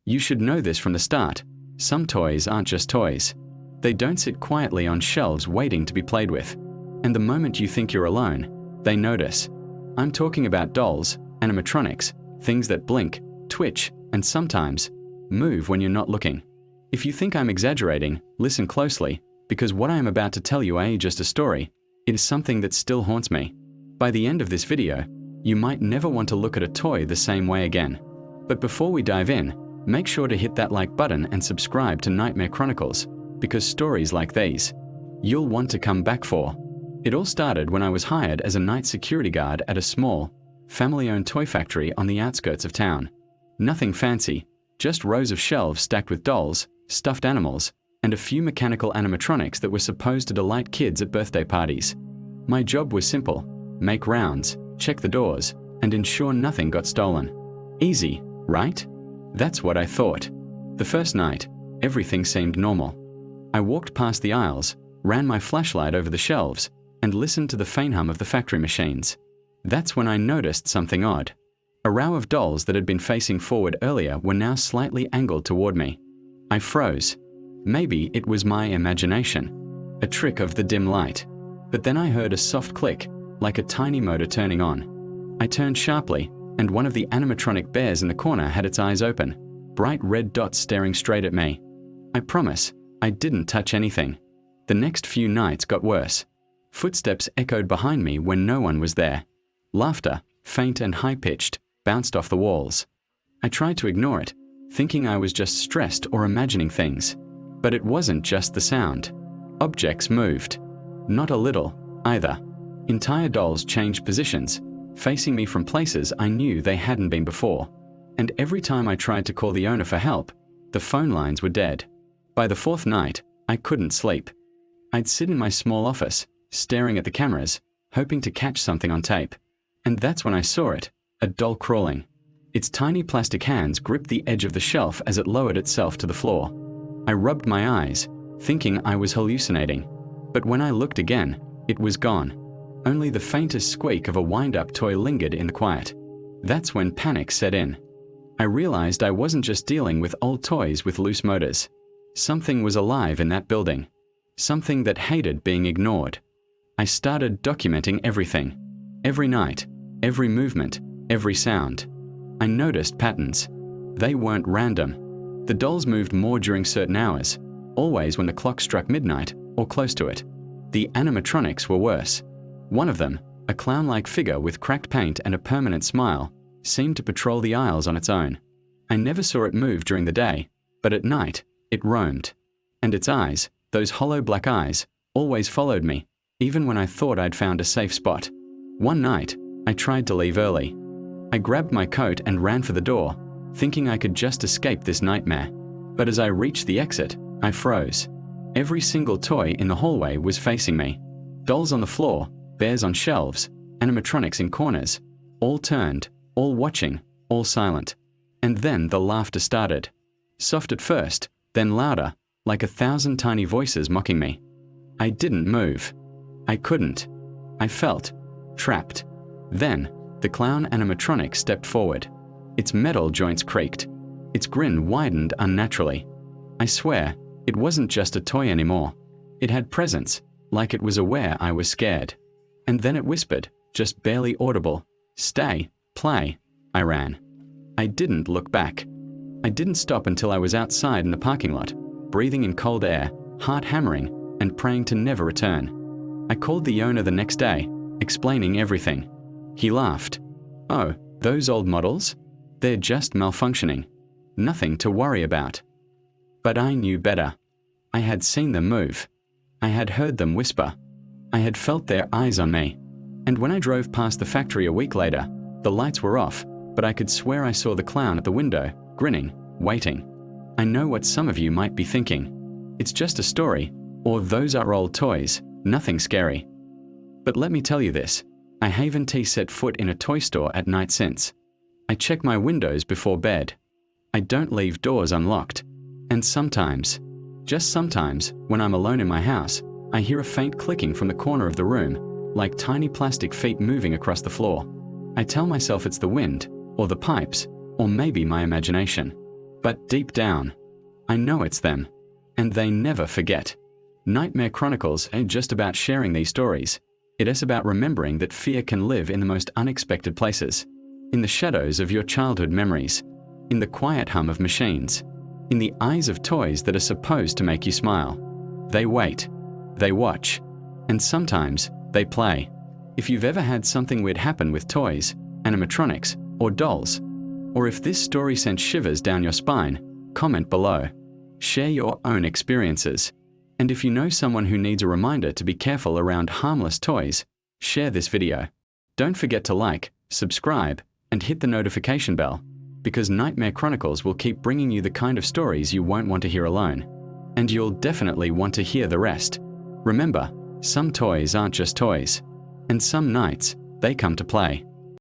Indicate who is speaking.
Speaker 1: You should know this from the start. Some toys aren't just toys. They don't sit quietly on shelves waiting to be played with. And the moment you think you're alone, they notice. I'm talking about dolls, animatronics, things that blink, twitch, and sometimes move when you're not looking. If you think I'm exaggerating, listen closely, because what I am about to tell you ain't just a story. It is something that still haunts me. By the end of this video, you might never want to look at a toy the same way again. But before we dive in, make sure to hit that like button and subscribe to Nightmare Chronicles, because stories like these, you'll want to come back for. It all started when I was hired as a night security guard at a small, family-owned toy factory on the outskirts of town. Nothing fancy, just rows of shelves stacked with dolls, stuffed animals, and a few mechanical animatronics that were supposed to delight kids at birthday parties. My job was simple: make rounds, check the doors, and ensure nothing got stolen. Easy, right? That's what I thought. The first night, everything seemed normal. I walked past the aisles, ran my flashlight over the shelves, and listened to the faint hum of the factory machines. That's when I noticed something odd. A row of dolls that had been facing forward earlier were now slightly angled toward me. I froze. Maybe it was my imagination, a trick of the dim light. But then I heard a soft click, like a tiny motor turning on. I turned sharply, and one of the animatronic bears in the corner had its eyes open, bright red dots staring straight at me. I promise, I didn't touch anything. The next few nights got worse. Footsteps echoed behind me when no one was there. Laughter, faint and high-pitched, bounced off the walls. I tried to ignore it, thinking I was just stressed or imagining things. But it wasn't just the sound. Objects moved. Not a little, either. Entire dolls changed positions, facing me from places I knew they hadn't been before. And every time I tried to call the owner for help, the phone lines were dead. By the fourth night, I couldn't sleep. I'd sit in my small office, staring at the cameras, hoping to catch something on tape. And that's when I saw it, a doll crawling. Its tiny plastic hands gripped the edge of the shelf as it lowered itself to the floor. I rubbed my eyes, thinking I was hallucinating. But when I looked again, it was gone. Only the faintest squeak of a wind-up toy lingered in the quiet. That's when panic set in. I realized I wasn't just dealing with old toys with loose motors. Something was alive in that building. Something that hated being ignored. I started documenting everything. Every night, every movement, every sound. I noticed patterns. They weren't random. The dolls moved more during certain hours, always when the clock struck midnight or close to it. The animatronics were worse. One of them, a clown-like figure with cracked paint and a permanent smile, seemed to patrol the aisles on its own. I never saw it move during the day, but at night, it roamed. And its eyes, those hollow black eyes, always followed me, even when I thought I'd found a safe spot. One night, I tried to leave early. I grabbed my coat and ran for the door, thinking I could just escape this nightmare. But as I reached the exit, I froze. Every single toy in the hallway was facing me. Dolls on the floor, bears on shelves, animatronics in corners. All turned, all watching, all silent. And then the laughter started. Soft at first, then louder, like 1,000 tiny voices mocking me. I didn't move. I couldn't. I felt trapped. Then, the clown animatronic stepped forward. Its metal joints creaked. Its grin widened unnaturally. I swear, it wasn't just a toy anymore. It had presence, like it was aware I was scared. And then it whispered, just barely audible, "Stay, play." I ran. I didn't look back. I didn't stop until I was outside in the parking lot, breathing in cold air, heart hammering, and praying to never return. I called the owner the next day, explaining everything. He laughed. "Oh, those old models? They're just malfunctioning. Nothing to worry about." But I knew better. I had seen them move. I had heard them whisper. I had felt their eyes on me. And when I drove past the factory a week later, the lights were off, but I could swear I saw the clown at the window, grinning, waiting. I know what some of you might be thinking. It's just a story, or those are old toys, nothing scary. But let me tell you this, I haven't set foot in a toy store at night since. I check my windows before bed. I don't leave doors unlocked. And sometimes, just sometimes, when I'm alone in my house, I hear a faint clicking from the corner of the room, like tiny plastic feet moving across the floor. I tell myself it's the wind, or the pipes, or maybe my imagination. But deep down, I know it's them, and they never forget. Nightmare Chronicles ain't just about sharing these stories. It is about remembering that fear can live in the most unexpected places, in the shadows of your childhood memories, in the quiet hum of machines, in the eyes of toys that are supposed to make you smile. They wait, they watch, and sometimes they play. If you've ever had something weird happen with toys, animatronics, or dolls, or if this story sent shivers down your spine, comment below. Share your own experiences. And if you know someone who needs a reminder to be careful around harmless toys, share this video. Don't forget to like, subscribe, and hit the notification bell, because Nightmare Chronicles will keep bringing you the kind of stories you won't want to hear alone. And you'll definitely want to hear the rest. Remember, some toys aren't just toys, and some nights they come to play.